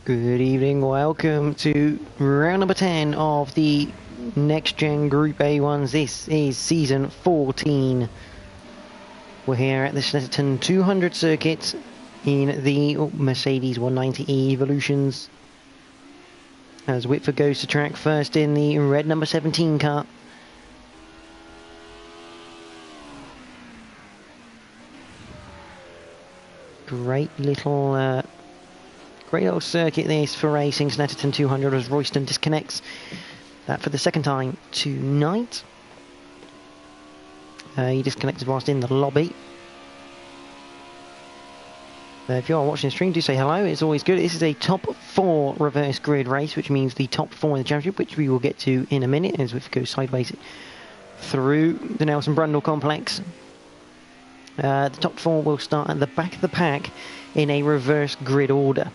Good evening, welcome to round number 10 of the Next Gen Group A1s. This is season 14. We're here at the Snetterton 200 circuit in the Mercedes 190E Evolutions. As Whitford goes to track first in the red number 17 car. Great little circuit this for racing. Snetterton 200 as Royston disconnects that for the second time tonight. He disconnected whilst in the lobby. If you are watching the stream, do say hello. It's always good. This is a top 4 reverse grid race, which means the top 4 in the championship, which we will get to in a minute as we go sideways through the Nelson Brundle complex. The top 4 will start at the back of the pack in a reverse grid order.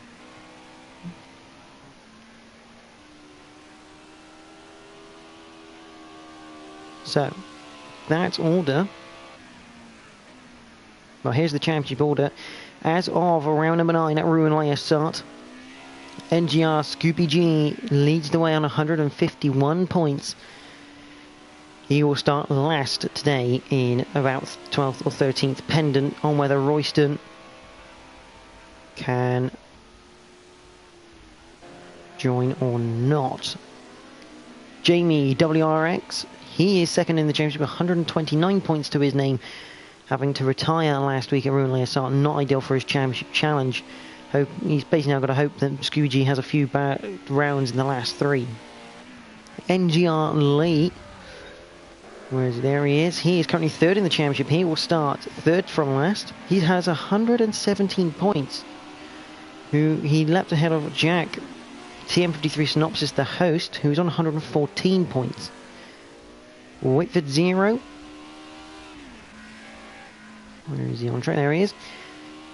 So, that order. Well, here's the championship order. As of round number 9 at Rouen start, NGR Scoopy G leads the way on 151 points. He will start last today in about 12th or 13th, pendant on whether Royston can join or not. Jamie WRX, he is second in the championship, 129 points to his name, having to retire last week at Rouen start. Not ideal for his championship challenge. He's basically now got to hope that Scoopy G has a few bad rounds in the last 3. NGR Lee, there he is. He is currently 3rd in the championship. He will start 3rd from last. He has 117 points. He leapt ahead of Jack, TM53 Synopsis, the host, who's on 114 points. Whitford 0. Where is he on track? There he is.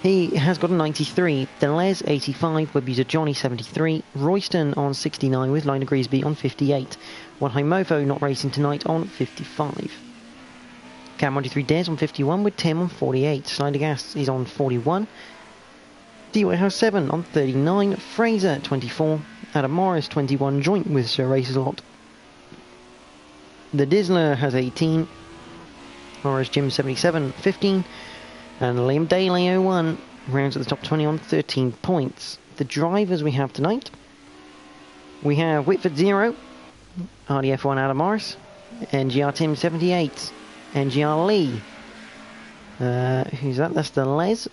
He has got a 93. Deleuze 85. Webuser Johnny 73. Royston on 69 with Lina Greasby on 58. One High Mofo not racing tonight on 55. Cam 93 Des on 51 with Tim on 48. Slider Gas is on 41. D Warehouse 7 on 39. Fraser 24. Adam Morris 21 joint with Sir Races Lot. The Dizzler has 18. Morris Jim 77 15. And Liam Daly 01 rounds at the top 20 on 13 points. The drivers we have tonight. We have Whitford 0. RDF1 Adam Morris, NGR Tim 78, NGR Lee, who's that? That's the Les.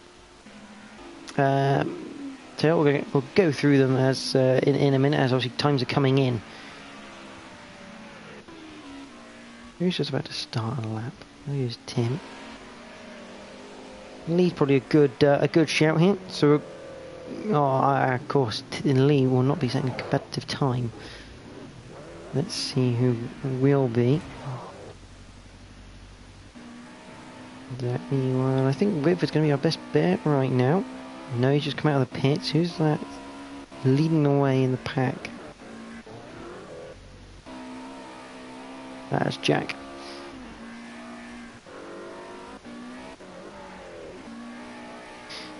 So we'll go through them as in a minute, as obviously times are coming in. Who's just about to start a lap? Here's Tim. Lee's probably a good shout here. So, of course, Lee will not be setting a competitive time. Let's see who will be. I think Whitford's going to be our best bet right now. No, he's just come out of the pits. Who's that leading the way in the pack? That's Jack.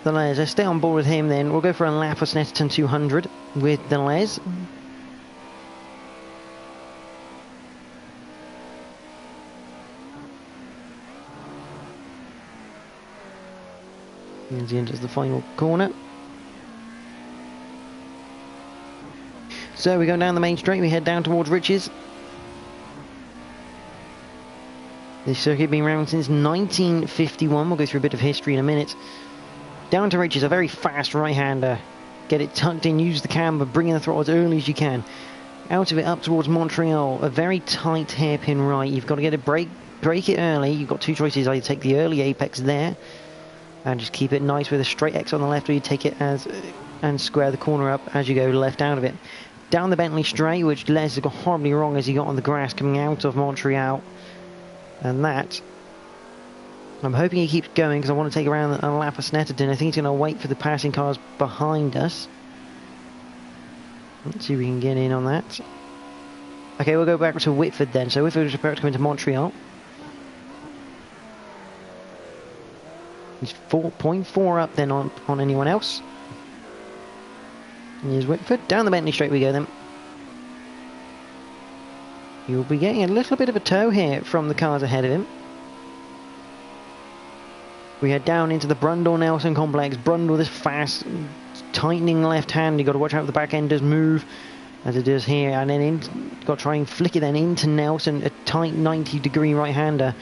Deleuze, let's stay on board with him then. We'll go for a lap of Snetterton 200 with Deleuze. As he enters the final corner. So we go down the main straight, we head down towards Riches. This circuit been around since 1951. We'll go through a bit of history in a minute. Down to Riches, a very fast right-hander. Get it tucked in, use the camber, bring in the throttle as early as you can. Out of it, up towards Montreal, a very tight hairpin right. You've got to get it break it early. You've got two choices, either take the early apex there, and just keep it nice with a straight X on the left, or you take it and square the corner up as you go left out of it. Down the Bentley straight, which Les has got horribly wrong as he got on the grass coming out of Montreal. And that, I'm hoping he keeps going because I want to take around a lap of Snetterton. I think he's going to wait for the passing cars behind us. Let's see if we can get in on that. Okay, we'll go back to Whitford then. So Whitford is about to come into Montreal. He's 4.4 up then on anyone else. Here's Whitford. Down the Bentley straight we go then. You'll be getting a little bit of a tow here from the cars ahead of him. We head down into the Brundle-Nelson complex. Brundle, this fast, tightening left hand. You've got to watch out for the back end does move, as it does here. And then got to try and flick it then into Nelson, a tight 90-degree right-hander.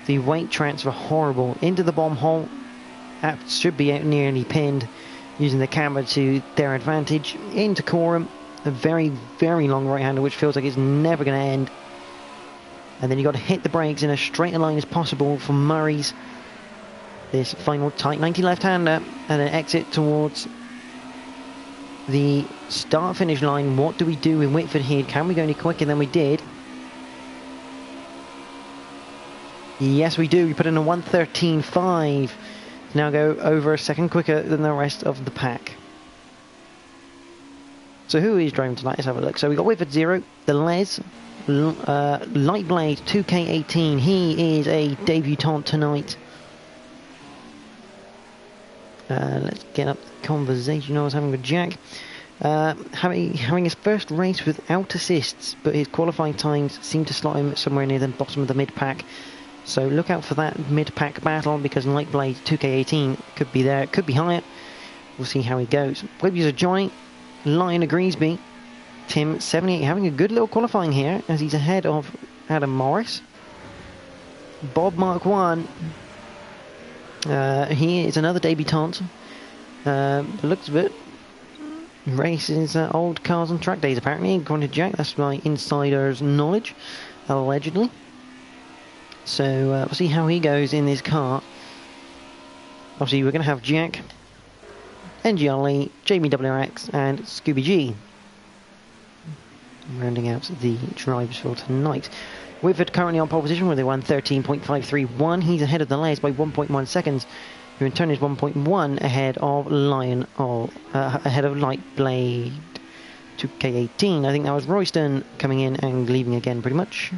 The weight transfer horrible. Into the bomb hole. Should be out nearly pinned, using the camera to their advantage. Into Coram. A very, very long right-hander, which feels like it's never going to end. And then you've got to hit the brakes in as straight a line as possible for Murray's. This final tight 90 left-hander, and an exit towards the start-finish line. What do we do in Whitford here? Can we go any quicker than we did? Yes, we do. We put in a 1:13.5. Now go over a second quicker than the rest of the pack. So who is driving tonight? Let's have a look. So we got Whitford 0, the Les, Light Blade 2K18. He is a debutant tonight. Let's get up the conversation I was having with Jack. Having his first race without assists, but his qualifying times seem to slot him somewhere near the bottom of the mid-pack. So look out for that mid-pack battle, because Light Blade 2K18 could be there, it could be higher. We'll see how he goes. Web user Johnny, Lion Agreesby, Tim 78 having a good little qualifying here as he's ahead of Adam Morris. Bob Mark 1, he is another debutant. Looks of it, races old cars on track days apparently, according to Jack. That's my insider's knowledge, allegedly. So we'll see how he goes in this car. Obviously we're going to have Jack, NGLE, Jamie WRX and Scooby G rounding out the drivers for tonight. Whitford currently on pole position with a 1:13.531. He's ahead of the Les by 1.1 seconds, who in turn is 1.1 ahead of ahead of Light Blade 2K18. I think that was Royston coming in and leaving again pretty much.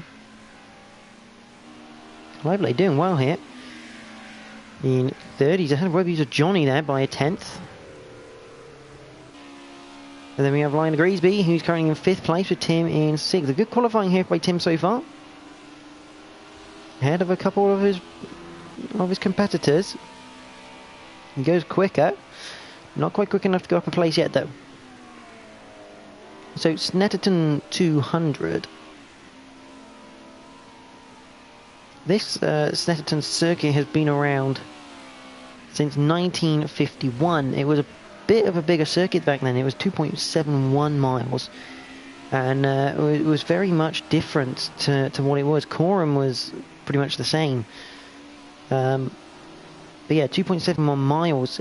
Light Blade doing well here. In third, he's ahead of web user Johnny there by a 10th. And then we have Lion Agreesby, who's currently in 5th place with Tim in 6th. A good qualifying here by Tim so far. Ahead of a couple of his competitors. He goes quicker. Not quite quick enough to go up a place yet though. So Snetterton 200. This Snetterton circuit has been around since 1951. It was a bit of a bigger circuit back then. It was 2.71 miles, and it was very much different to what it was. Coram was pretty much the same, but yeah, 2.71 miles.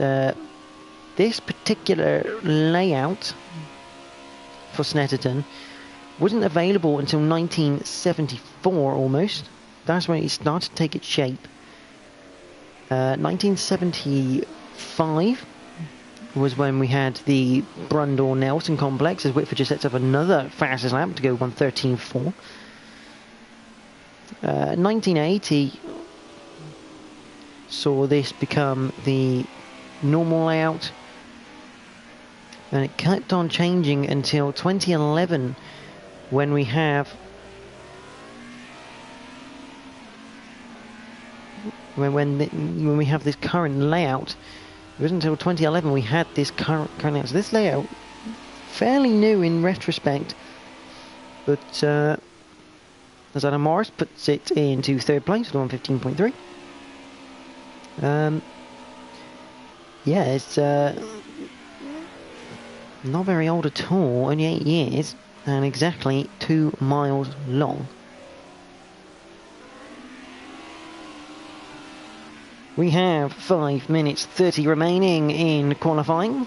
This particular layout for Snetterton wasn't available until 1974 almost. That's when it started to take its shape. 1975 was when we had the Brundle-Nelson complex, as Whitford just sets up another fastest lap to go 1:13.4. 1980 saw this become the normal layout, and it kept on changing until 2011 when we have when we have this current layout. It wasn't until 2011 we had this current layout. So this layout, fairly new in retrospect, but as Adam Morris puts it into 3rd place with 1:15.3. Yeah, it's not very old at all, only 8 years, and exactly 2 miles long. We have 5 minutes 30 remaining in qualifying.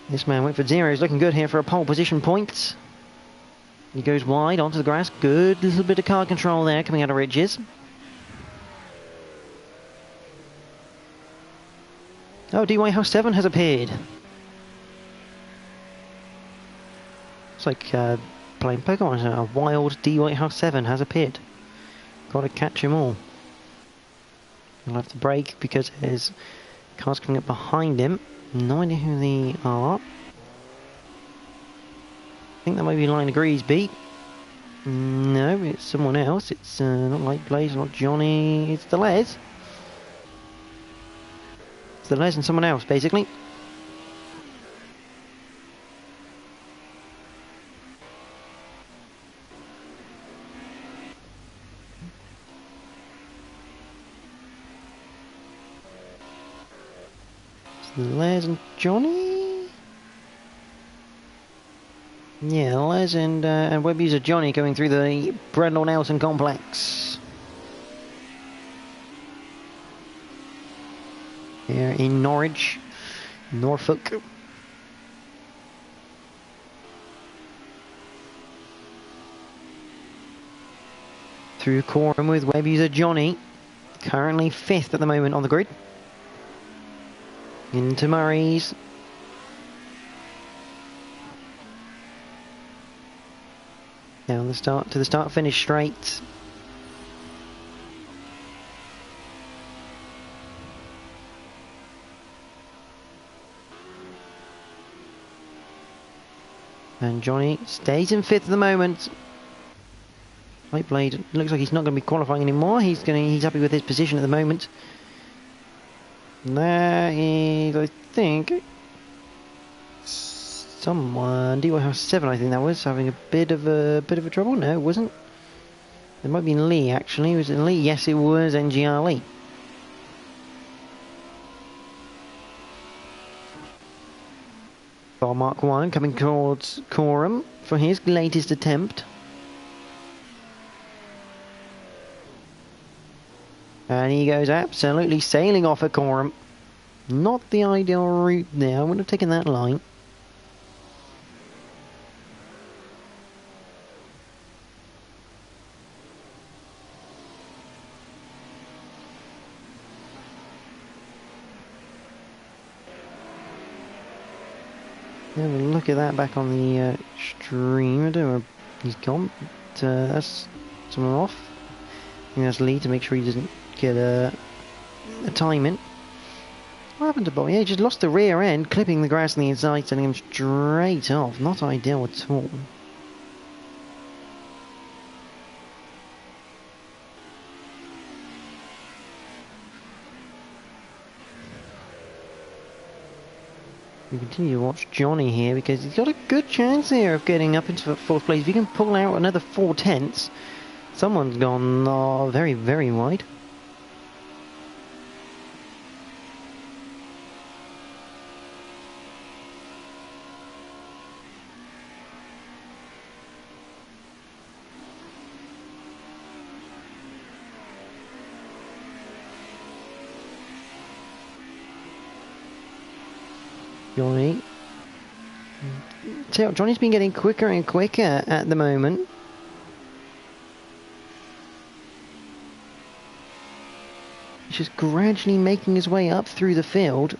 This man Whitford 0 is looking good here for a pole position point. He goes wide onto the grass. Good little bit of car control there coming out of Ridges. Oh, DY House 7 has appeared. It's like playing Pokemon. A wild DY House 7 has appeared. Got to catch them all. He'll have to brake because there's cars coming up behind him. No idea who they are. I think that might be Line of Greasby. No, it's someone else. It's not like Blaze, not Johnny. It's the Les. It's the Les and someone else, basically. It's Les and Johnny. Yeah, Les and web user Johnny going through the Brendel Nelson complex. Here in Norwich, Norfolk. Through Coram with web user Johnny, currently 5th at the moment on the grid. Into Murray's. Down the start to the start finish straight. And Johnny stays in 5th at the moment. White Blade looks like he's not going to be qualifying anymore. He's happy with his position at the moment. And there is, I think, someone DY House 7. I think that was having a bit of a trouble. No, it wasn't. It might have been Lee actually. Was it Lee? Yes, it was NGR Lee. Bar Mark 1 coming towards Coram for his latest attempt. And he goes absolutely sailing off at Coram. Not the ideal route there. I would have taken that line. Have a look at that back on the stream. I don't know where he's gone. But, that's someone off. I think that's Lee to make sure he doesn't get a time in. What happened to Bobby? Yeah, he just lost the rear end, clipping the grass on the inside, sending him straight off. Not ideal at all. We continue to watch Johnny here because he's got a good chance here of getting up into 4th place. If he can pull out another 4/10, someone's gone very, very wide. Johnny. Johnny's been getting quicker and quicker at the moment. He's just gradually making his way up through the field.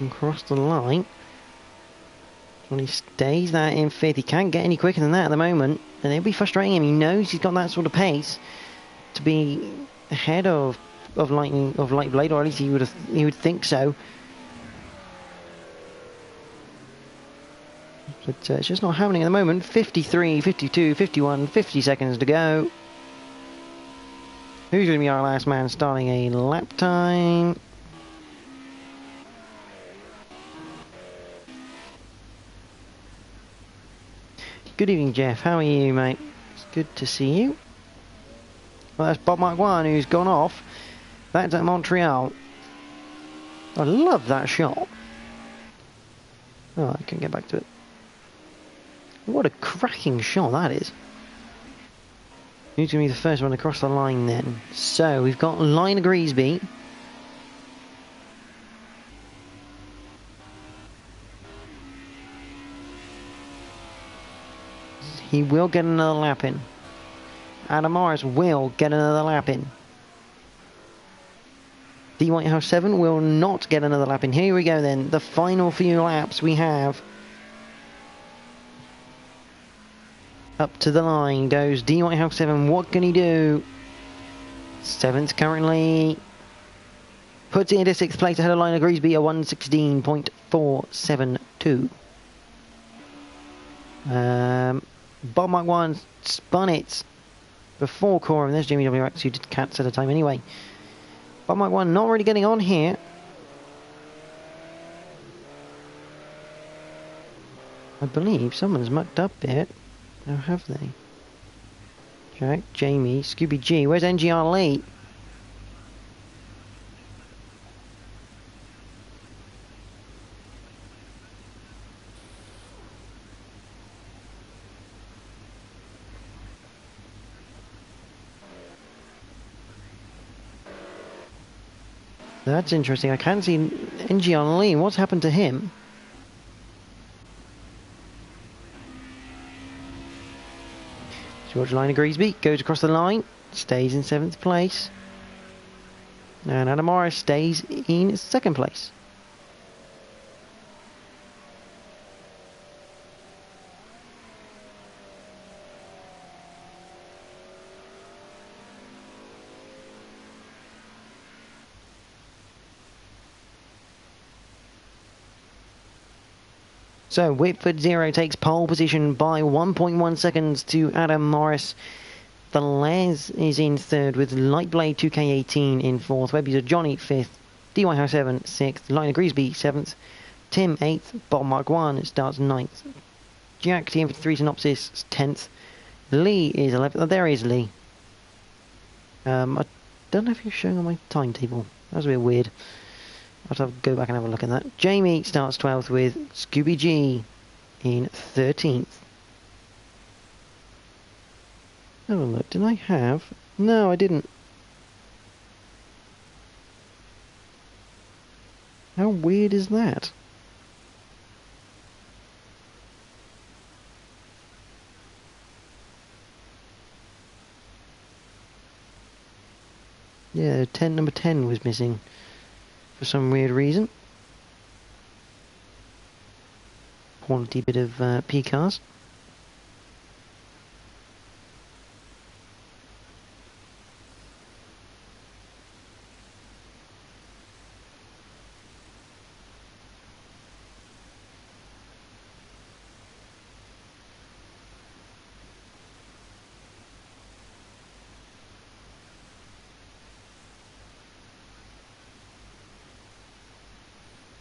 Across the line. Johnny stays that in 5th. He can't get any quicker than that at the moment, and it'll be frustrating him. He knows he's got that sort of pace to be ahead of Light Blade, or at least he would think so. But it's just not happening at the moment. 53, 52, 51, 50 seconds to go. Who's going to be our last man starting a lap time? Good evening, Jeff. How are you, mate? It's good to see you. Well, that's Bob Mark 1 who's gone off. That's at Montreal. I love that shot. Oh, I can't get back to it. What a cracking shot that is. Who's going to be the first one across the line then? So, we've got Line of Greasby. He will get another lap in. Adam Morris will get another lap in. The White House 7 will not get another lap in. Here we go then. The final few laps we have. Up to the line goes D White House 7. What can he do? 7th currently. Puts it into 6th place ahead of Lionel Griesby, a 1:16.472. Bob Mark 1 spun it before Cora, and there's Jamie WX who did cats at a time anyway. Bob Mark 1 not really getting on here. I believe someone's mucked up it. Now have they? Jack, Jamie, Scooby G. Where's NGR Lee? That's interesting. I can't see NGR Lee. What's happened to him? George Liner Griesby goes across the line, stays in 7th place. And Adam Morris stays in 2nd place. So Whitford 0 takes pole position by 1.1 seconds to Adam Morris. The Les is in 3rd with Lightblade 2K18 in 4th. Web user Johnny 5th. D Whitehouse 7 6th. Liner Griesby 7th. Tim 8th. Bob Mark 1 starts 9th. Jack TM53 Synopsis 10th. Lee is 11th. Oh, there is Lee. I don't know if you're showing on my timetable. That was a bit weird. I'll have to go back and have a look at that. Jamie starts 12th with Scooby G in 13th. Have a look. Did I have? No, I didn't. How weird is that? Yeah, number 10 was missing. For some weird reason. Quality bit of PCARs.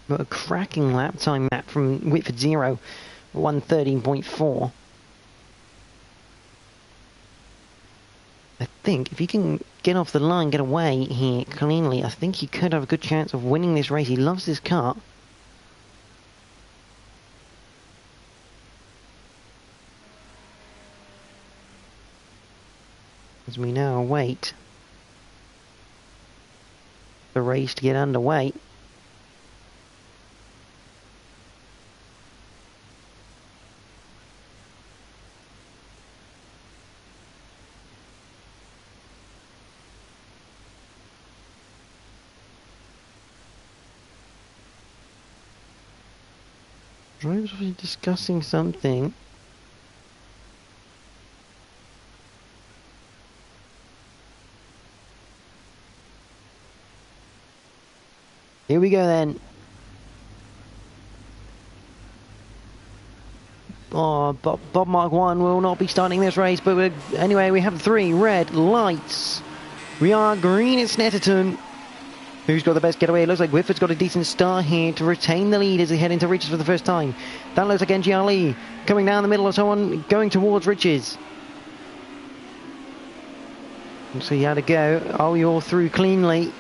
But a cracking lap time that from Whitford 0, 1:13.4. I think if he can get off the line, get away here cleanly, I think he could have a good chance of winning this race. He loves this car. As we now await the race to get underway. Drivers were discussing something. Here we go then. Oh, Bob Mark 1 will not be starting this race, but anyway, we have 3 red lights. We are green at Snetterton. Who's got the best getaway? It looks like Whitford's got a decent start here to retain the lead as they head into Riches for the first time. That looks like NGR Lee coming down the middle of someone going towards Riches. Let's see how to go. Are we all through cleanly?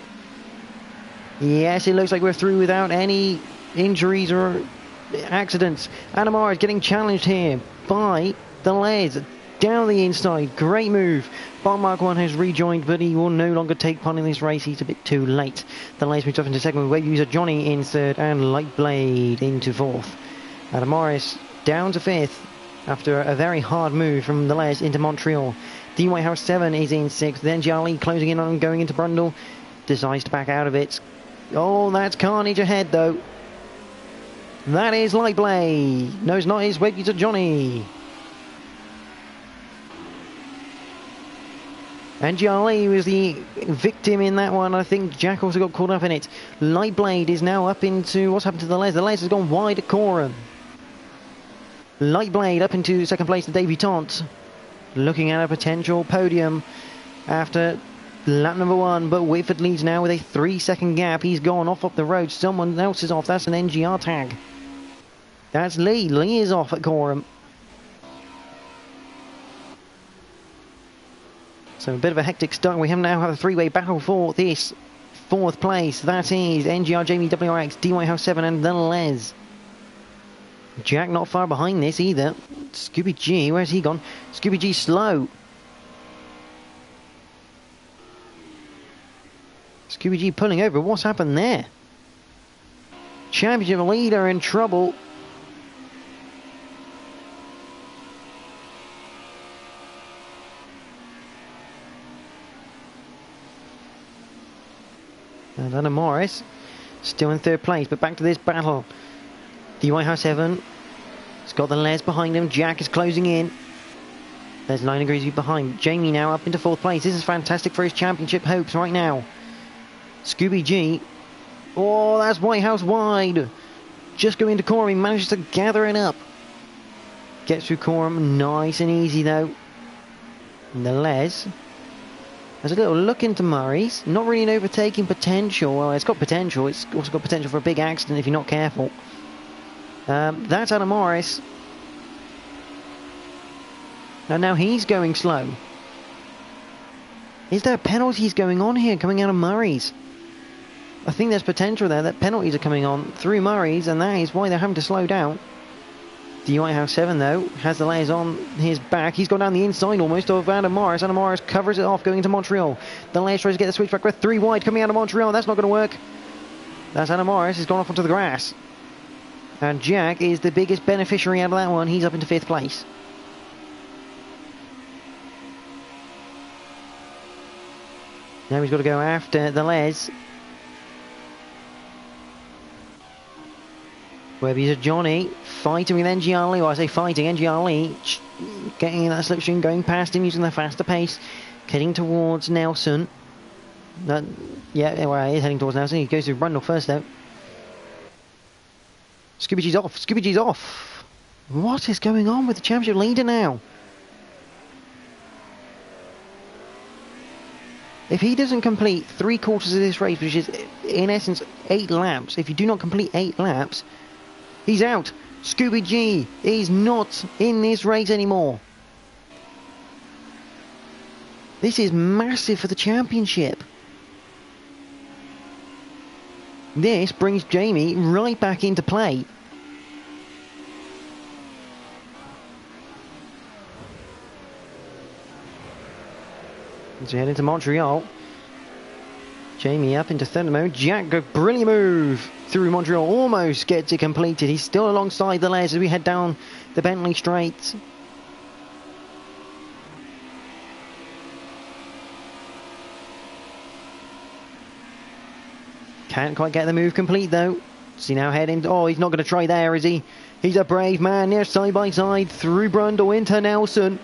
Yes, it looks like we're through without any injuries or accidents. Anamara is getting challenged here by the Les. Down the inside, great move. Bob Mark 1 has rejoined, but he will no longer take part in this race. He's a bit too late. The Les moves off into 2nd with wave user Johnny in 3rd and Lightblade into 4th. Adam Morris down to 5th after a very hard move from the Les into Montreal. D Whitehouse 7 is in 6th. Then Charlie closing in on going into Brundle. decides to back out of it. Oh, that's carnage ahead, though. That is Lightblade. No, it's not. It's Web User Johnny. And Lee was the victim in that one. I think Jack also got caught up in it. Lightblade is now up into... What's happened to the Les? The Les has gone wide at Coram. Lightblade up into second place, the debutante. Looking at a potential podium after lap number 1. But Whitford leads now with a 3-second gap. He's gone off up the road. Someone else is off. That's an NGR tag. That's Lee. Lee is off at Coram. So a bit of a hectic start. We now have a three-way battle for this 4th place. That is NGR, Jamie, WRX, DY House 7 and the Les. Jack not far behind this either. Scooby G, where's he gone? Scooby G slow. Scooby G pulling over. What's happened there? Championship leader in trouble. And Anna Morris still in 3rd place, but back to this battle. The White House 7 has got the Les behind him. Jack is closing in. There's 9 degrees behind. Jamie now up into 4th place. This is fantastic for his championship hopes right now. Scooby G. Oh, that's White House wide. Just going into Coram. He manages to gather it up. Gets through Coram. Nice and easy though. And the Les. There's a little look into Murray's. Not really an overtaking potential. Well, it's got potential. It's also got potential for a big accident if you're not careful. That's Adam Morris. And now he's going slow. Is there penalties going on here coming out of Murray's? I think there's potential there that penalties are coming on through Murray's, and that is why they're having to slow down. The White House 7 though has the layers on his back. He's gone down the inside almost of Adam Morris. Adam Morris covers it off going into Montreal. The layers tries to get the switchback with 3 wide coming out of Montreal. That's not going to work. That's Adam Morris. He's gone off onto the grass. And Jack is the biggest beneficiary out of that one. He's up into 5th place. Now he's got to go after the Les. Where he's a Johnny fighting with NGR Lee. Well, I say fighting. NGR Lee getting in that slipstream, going past him using the faster pace, heading towards Nelson. Yeah, well, he is heading towards Nelson. He goes through Brundle first though. Scooby G's off. Scooby G's off. What is going on with the championship leader now? If he doesn't complete 3/4 of this race, which is in essence 8 laps, if you do not complete 8 laps, he's out. Scooby G is not in this race anymore. This is massive for the championship. This brings Jamie right back into play. As we head into Montreal. Jamie up into 3rd mode. Jack, go brilliant move through Montreal. Almost gets it completed. He's still alongside the Les as we head down the Bentley Straight. Can't quite get the move complete though. Does he now head in? Oh, he's not going to try there, is he? He's a brave man. They're side by side through Brundle into Nelson.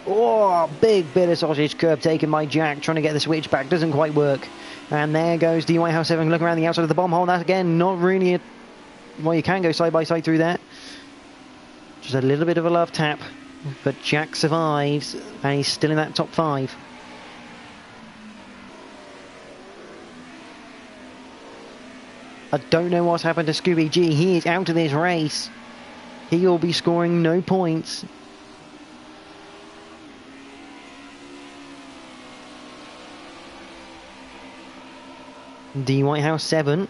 Oh, big bit of sausage curb taken by Jack, trying to get the switch back. Doesn't quite work. And there goes the White House 7 looking around the outside of the bomb hole. That's again not really a... Well, you can go side by side through there. Just a little bit of a love tap. But Jack survives and he's still in that top 5. I don't know what's happened to Scooby G. He is out of this race. He will be scoring no points. The White House 7.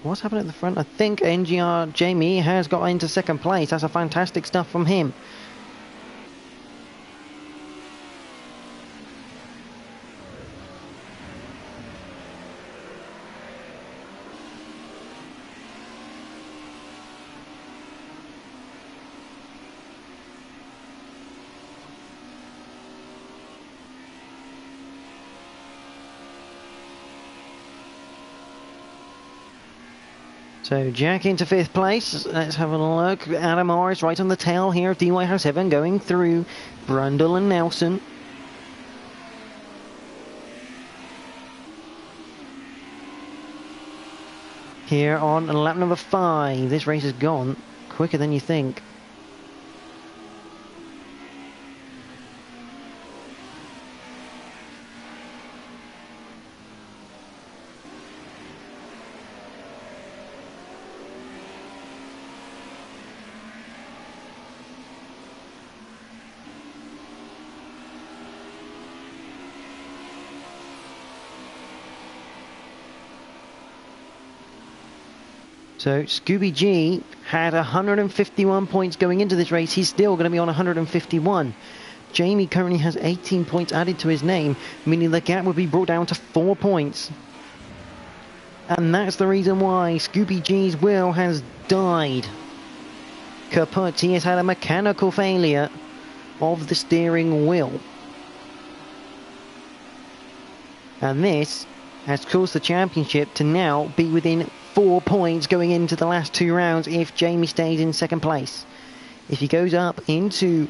What's happened at the front? I think NGR Jamie has got into 2nd place. That's a fantastic stuff from him. So Jack into 5th place. Let's have a look. Adam Morris right on the tail here of DY House 7 going through Brundle and Nelson. Here on lap number 5. This race has gone quicker than you think. So Scooby G had 151 points going into this race. He's still going to be on 151. Jamie currently has 18 points added to his name, meaning the gap would be brought down to 4 points. And that's the reason why Scooby G's wheel has died. Kaput, he has had a mechanical failure of the steering wheel. And this has caused the championship to now be within 4 points going into the last 2 rounds if Jamie stays in 2nd place. If he goes up into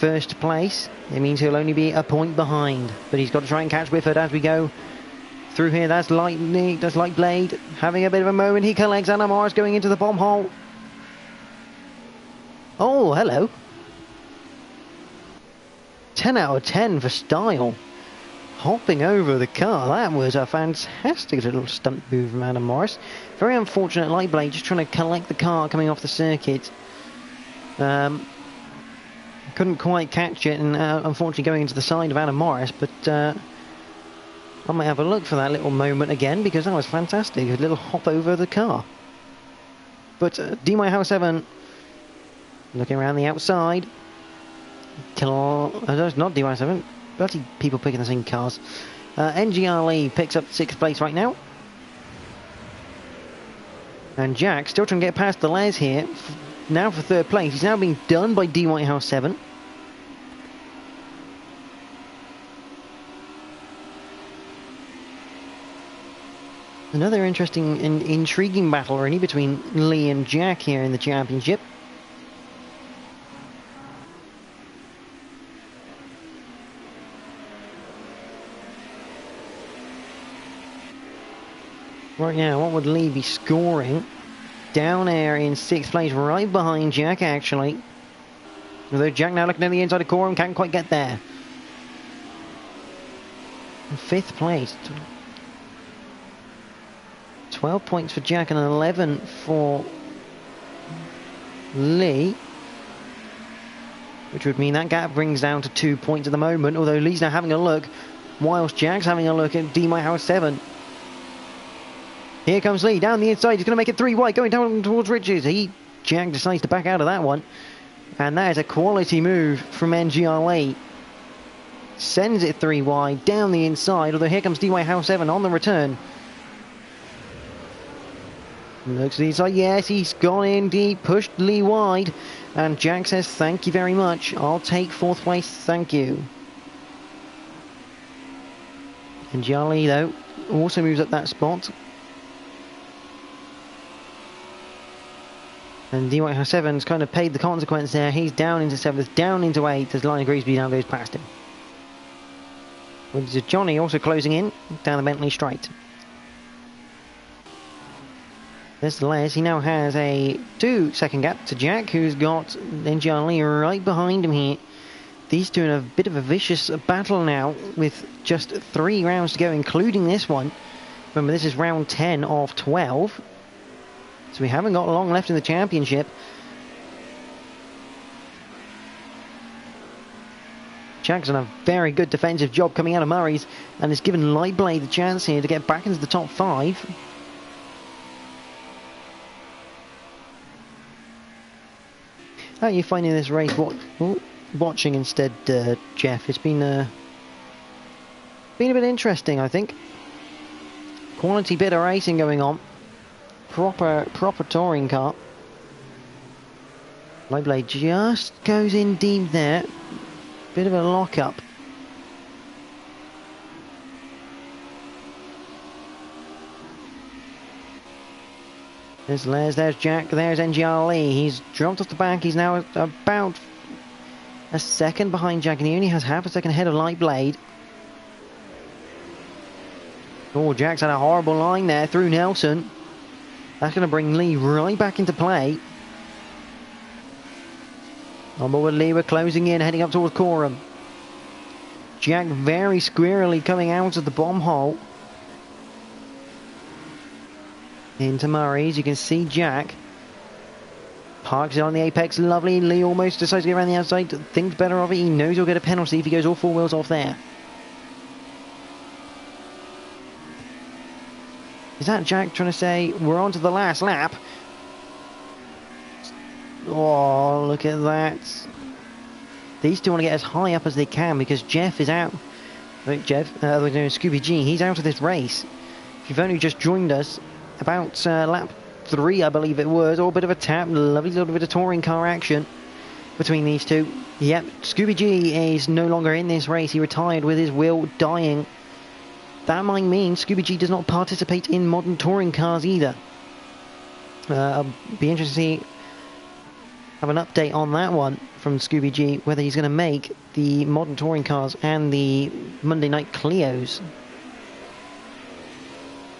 1st place, it means he'll only be a point behind. But he's got to try and catch Whifford as we go through here. That's Lightning, that's Lightblade having a bit of a moment. He collects Anna Morris going into the bomb hole. Oh, hello. 10 out of 10 for style. Hopping over the car, that was a fantastic little stunt move from Adam Morris. Very unfortunate Lightblade just trying to collect the car coming off the circuit. Couldn't quite catch it and unfortunately going into the side of Adam Morris, but I might have a look for that little moment again because that was fantastic, a little hop over the car. But DY House 7 looking around the outside. It's not DY 7. Bloody people picking the same cars. NGR picks up 6th place right now. And Jack still trying to get past the Les here. Now for 3rd place. He's now being done by DY House 7. Another interesting and intriguing battle really between Lee and Jack here in the championship. Right now, what would Lee be scoring? Down there in 6th place, right behind Jack, actually. Although Jack now looking at the inside of core and can't quite get there. 5th place. 12 points for Jack and 11 for Lee. Which would mean that gap brings down to 2 points at the moment. Although Lee's now having a look, whilst Jack's having a look at DY House 7. Here comes Lee, down the inside, he's going to make it 3 wide, going down towards Riches. Jack decides to back out of that one. And that is a quality move from NGR Lee. Sends it 3 wide, down the inside, although here comes DY House 7 on the return. Looks at the inside, yes, he's gone in deep, pushed Lee wide. And Jack says, thank you very much, I'll take 4th place, thank you. NGR Lee, though, also moves up that spot. And DY House 7's kind of paid the consequence there. He's down into 7th, down into 8th as Lionel Greasby now goes past him. With Johnny also closing in down the Bentley straight. There's the Les. He now has a 2-second gap to Jack, who's got NGR Lee right behind him here. These two in a bit of a vicious battle now with just 3 rounds to go, including this one. Remember, this is round 10 of 12. So we haven't got long left in the championship. Jack's done a very good defensive job coming out of Murray's and has given Lightblade the chance here to get back into the top 5. How are you finding this race watching instead, Jeff? It's been a bit interesting, I think. Quality bit of racing going on. Proper touring car. Lightblade just goes in deep there. Bit of a lock-up. There's Les, there's Jack, there's NGRLE. He's jumped off the back. He's now about a second behind Jack, and he only has half a second ahead of Light Blade. Oh, Jack's had a horrible line there through Nelson. That's going to bring Lee right back into play. On board Lee, we're closing in, heading up towards Coram. Jack very squirrely coming out of the bomb hole. Into Murray's, you can see Jack. Parks it on the apex, lovely. Lee almost decides to get around the outside. Thinks better of it, he knows he'll get a penalty if he goes all four wheels off there. Is that Jack trying to say, we're on to the last lap? Oh, look at that. These two want to get as high up as they can because Jeff is out. Scooby G, he's out of this race. If you've only just joined us, about lap 3, I believe it was, or a bit of a tap, lovely little bit of touring car action between these two. Yep, Scooby G is no longer in this race. He retired with his wheel dying. That might mean Scooby G does not participate in modern touring cars either. I'll be interested to see, have an update on that one from Scooby G, whether he's going to make the modern touring cars and the Monday Night Clios.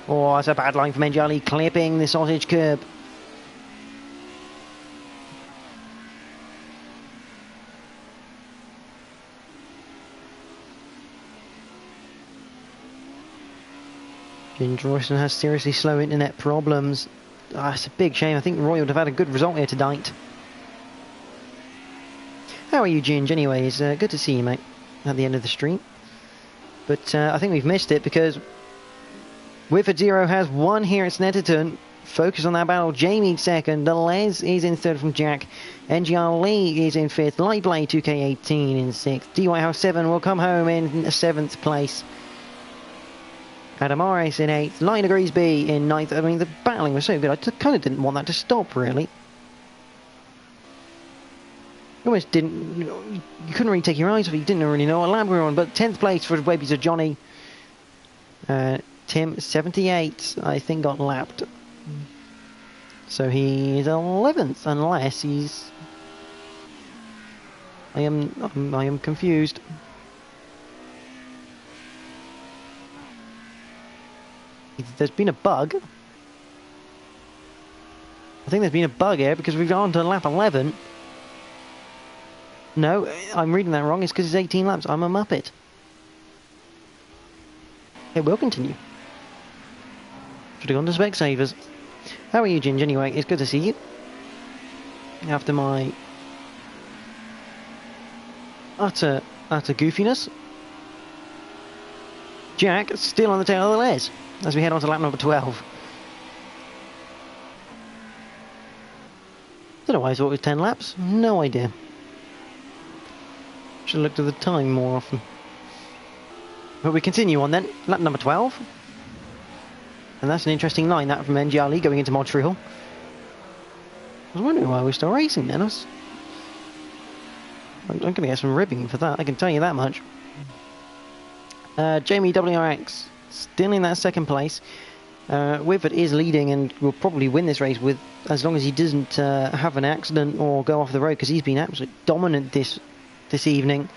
Oh, that's a bad line from NGRLE, clipping the sausage curb. Ginger Royston has seriously slow internet problems. It's a big shame. I think Roy would have had a good result here tonight. How are you, Ginge? Anyways, good to see you, mate, at the end of the stream. But I think we've missed it because Whifford Zero has won here at Snetterton. Focus on that battle. Jamie second. Les is in third from Jack. NGR Lee is in fifth. Lightblade 2K18 in sixth. D Whitehouse 7 will come home in seventh place. Adam Morris in 8th, Liner Greasby in 9th. I mean, the battling was so good, I kind of didn't want that to stop, really. You almost didn't, you couldn't really take your eyes off it, you didn't really know what lap we were on, but 10th place for Webbies of Johnny. Tim, 78, I think, got lapped. So he is 11th, unless he's... I am confused. There's been a bug. I think there's been a bug here because we've gone to lap 11. No, I'm reading that wrong. It's because it's 18 laps. I'm a muppet. It will continue. Should have gone to Specsavers. How are you, Ginge? Anyway, it's good to see you. After my utter goofiness. Jack still on the tail of the Les as we head on to lap number 12. Don't know why I thought it was 10 laps. No idea. Should have looked at the time more often. But we continue on then. Lap number 12. And that's an interesting line, that from NGRLE going into Montreal. I was wondering why we're still racing then. I'm going to get some ribbing for that, I can tell you that much. Jamie WRX still in that second place. Whifford is leading and will probably win this race with, as long as he doesn't have an accident or go off the road, because he's been absolutely dominant this evening,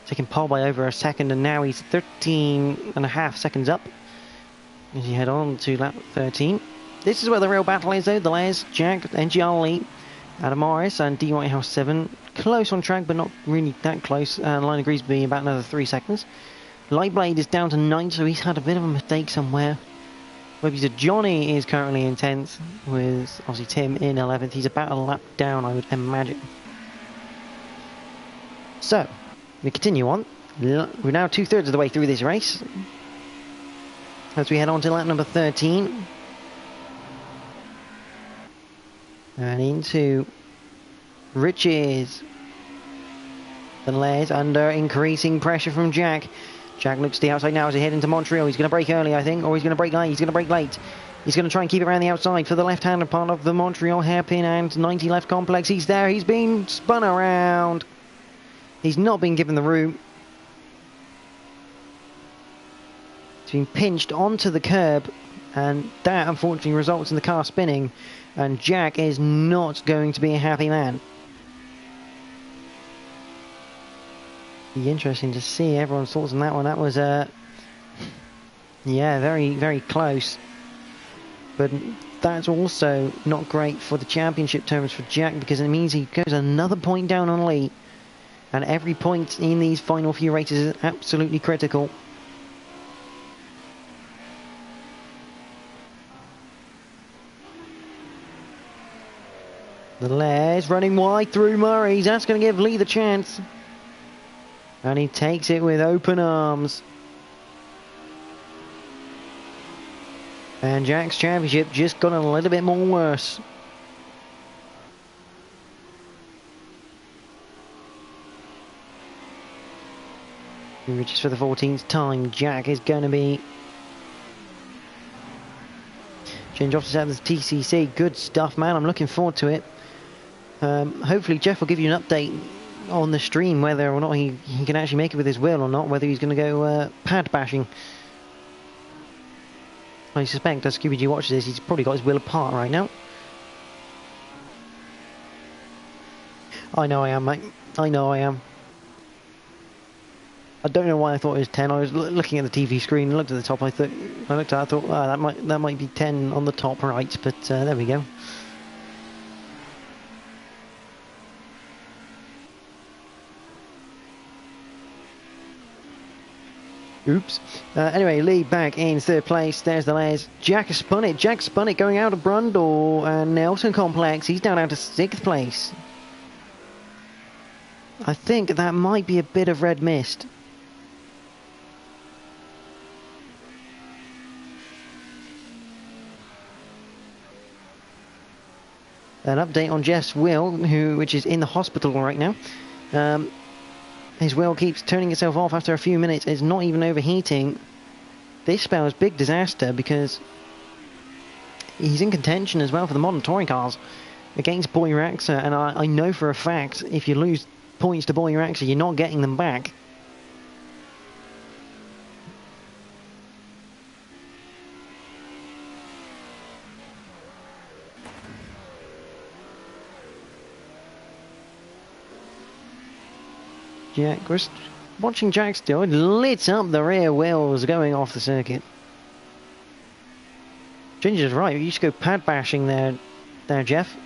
taking pole by over a second, and now he's 13.5 seconds up as you head on to lap 13. This is where the real battle is though. The Les, Jack, NGRLE, Adam Morris and D Whitehouse 7 close on track, but not really that close. Liner Greasby about another 3 seconds. Lightblade is down to 9, so he's had a bit of a mistake somewhere. Webby's Johnny is currently in 10th, with obviously Tim in 11th. He's about a lap down, I would imagine. So, we continue on. We're now 2/3 of the way through this race, as we head on to lap number 13. And into Riches. The Les under increasing pressure from Jack. Jack looks to the outside now as he head into Montreal. He's going to brake early, I think, or he's going to brake late. He's going to brake late. He's going to try and keep it around the outside for the left-hander part of the Montreal hairpin and 90 left complex. He's there. He's been spun around. He's not been given the room. He's been pinched onto the curb And that unfortunately results in the car spinning, and Jack is not going to be a happy man. Be interesting to see everyone's thoughts on that one. That was yeah, very, very close. But that's also not great for the championship terms for Jack, because it means he goes another point down on Lee. And every point in these final few races is absolutely critical. The Les running wide through Murray's. That's going to give Lee the chance. And he takes it with open arms. And Jack's championship just got a little bit more worse. Just for the 14th time, Jack is going to be change off to the TCC. Good stuff, man. I'm looking forward to it. Hopefully Jeff will give you an update on the stream whether or not he can actually make it with his wheel or not, whether he's going to go pad bashing. I suspect as Scooby-G watches this, he's probably got his wheel apart right now. I know I am, mate. I know I am. I don't know why I thought it was 10. I was looking at the TV screen and looked at the top. I thought, oh, that might be 10 on the top right, but there we go. Oops. Anyway, Lee back in third place. There's the Les. Jack has spun it. Jack spun it going out of Brundle. And Nelson Complex, he's down out to 6th place. I think that might be a bit of red mist. An update on Jeff's wheel, which is in the hospital right now. His wheel keeps turning itself off after a few minutes. It's not even overheating. This spells big disaster because he's in contention as well for the modern touring cars against Boy Raxa. And I know for a fact if you lose points to Boy Raxa, you're not getting them back. Jack, we're watching Jack still. It lit up the rear wheels going off the circuit. Ginger's right. You should go pad bashing there, Jeff.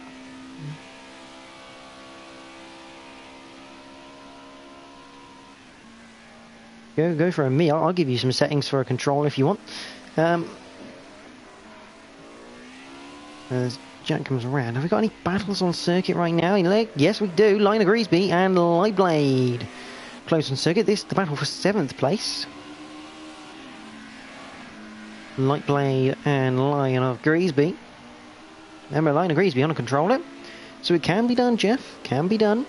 Go for a me. I'll give you some settings for a control if you want. As Jack comes around, have we got any battles on circuit right now? Yes, we do. Line of Greasby and Light Blade. Close on circuit. This is the battle for 7th place. Light Blade and Lion of Greasby. Remember, Lion of Greasby on a controller. So it can be done, Jeff. Can be done.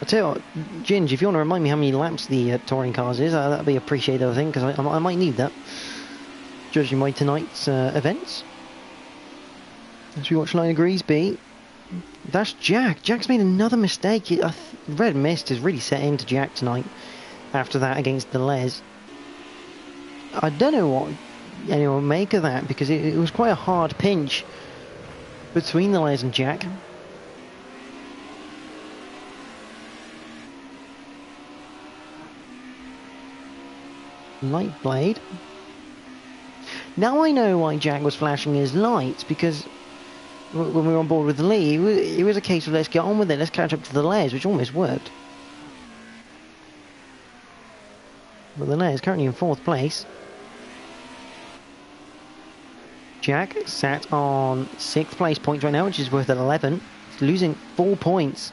I'll tell you what, Ginge, if you want to remind me how many laps the touring cars is, that'd be appreciated, I think, because I might need that. Judging by tonight's events. As we watch Line of Greasby, that's Jack. Jack's made another mistake. Red Mist has really set into Jack tonight after that against the Les. I don't know what anyone will make of that, because it was quite a hard pinch between the Les and Jack. Light Blade. Now I know why Jack was flashing his lights, because when we were on board with Lee, it was a case of let's get on with it, let's catch up to the Les, which almost worked. But the Les currently in 4th place. Jack sat on 6th place points right now, which is worth 11. He's losing 4 points.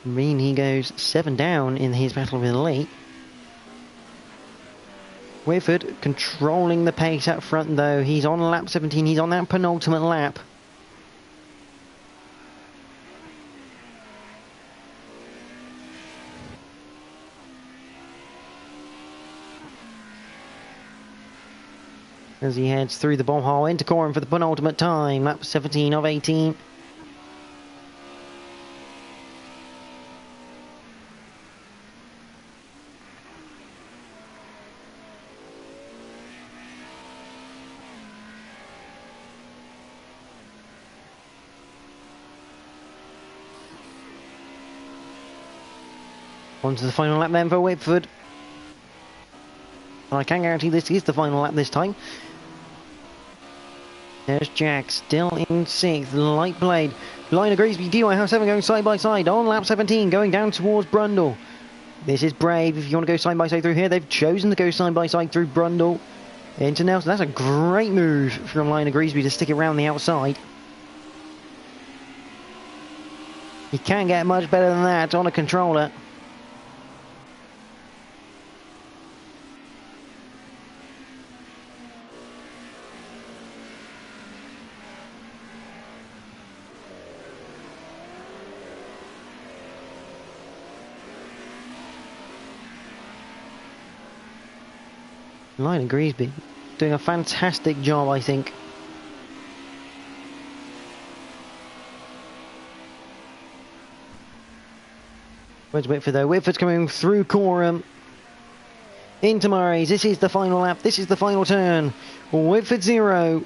I mean, he goes 7 down in his battle with Lee. Whitford controlling the pace up front though. He's on lap 17. He's on that penultimate lap. As he heads through the bomb hole into Coram for the penultimate time. Lap 17 of 18. On to the final lap then for Whitford. I can guarantee this is the final lap this time. There's Jack still in 6th. Light Blade. Liner Greasby, DY7 going side by side on lap 17, going down towards Brundle. This is brave. If you want to go side by side through here, they've chosen to go side by side through Brundle into Nelson. That's a great move from Liner Greasby to stick it around the outside. You can't get much better than that on a controller. Liner Greasby doing a fantastic job, I think. Where's Whitford though? Whitford's coming through Coram into Murray's. This is the final lap. This is the final turn. Whitford 0.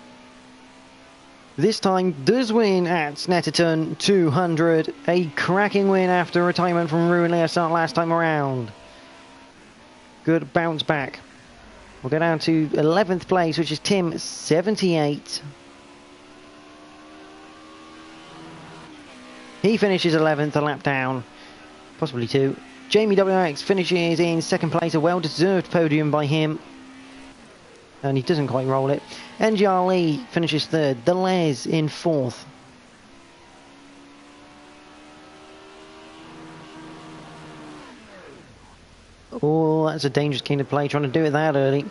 This time does win at Snetterton 200. A cracking win after retirement from Ruin Leosart last time around. Good bounce back. We'll go down to 11th place, which is Tim 78. He finishes 11th, a lap down. Possibly 2. Jamie WX finishes in 2nd place, a well-deserved podium by him. And he doesn't quite roll it. NGR Lee finishes 3rd. Deleuze in 4th. Oh, that's a dangerous game to play, trying to do it that early.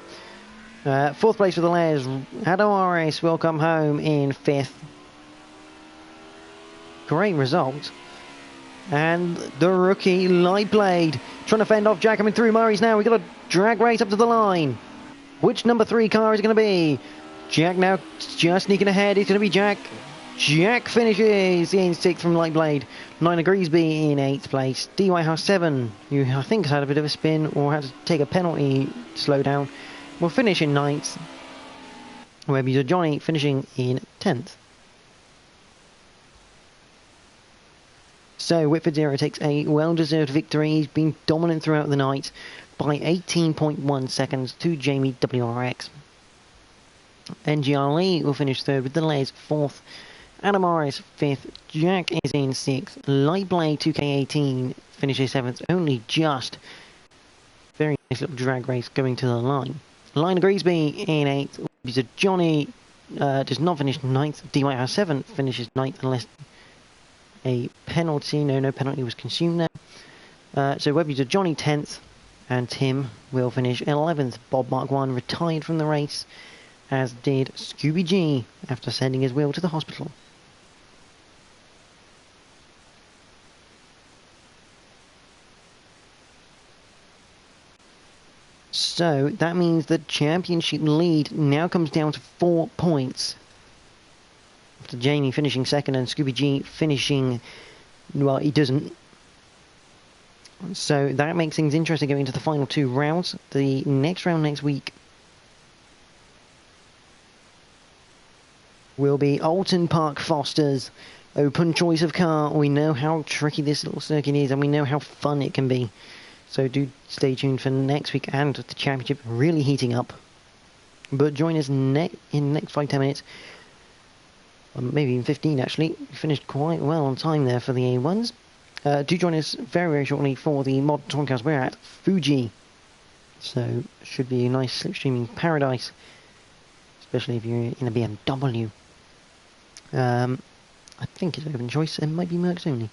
4th place for the Les. Adoaris will come home in 5th. Great result. And the rookie, Light Blade, trying to fend off Jack coming through Murray's now. We've got a drag race up to the line. Which number 3 car is it going to be? Jack now just sneaking ahead. It's going to be Jack. Jack finishes in 6th from Light Blade. Liner Greasby in 8th place. DY House 7, who I think has had a bit of a spin or had to take a penalty to slow down, will finish in 9th. Web user Johnny finishing in 10th. So Whitford 0 takes a well-deserved victory. He's been dominant throughout the night by 18.1 seconds to Jamie WRX. NGR Lee will finish 3rd with Deleuze 4th. Adam Morris 5th, Jack is in 6th, Light Blade 2K18 finishes 7th, only just. Very nice little drag race going to the line. Liner Greasby in 8th, User Johnny does not finish 9th, DYR7 finishes 9th unless a penalty, no penalty was consumed there. So web user Johnny 10th, and Tim will finish 11th. Bob Mark 1 retired from the race, as did Scooby G after sending his wheel to the hospital. So that means the championship lead now comes down to 4 points. After Jamie finishing 2nd and Scooby G finishing, well, he doesn't. So that makes things interesting going into the final 2 rounds. The next round next week will be Alton Park Foster's open choice of car. We know how tricky this little circuit is, and we know how fun it can be. So do stay tuned for next week and the championship really heating up. But join us in the next 5-10 minutes. Maybe even 15 actually. We finished quite well on time there for the A1s. Do join us very, very shortly for the mod Toncast. We're at Fuji. So should be a nice slipstreaming paradise. Especially if you're in a BMW. I think it's open choice. It might be Mercs only.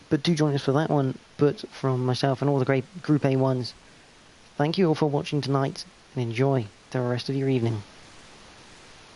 But do join us for that one. But from myself and all the great Group A1s, thank you all for watching tonight and enjoy the rest of your evening.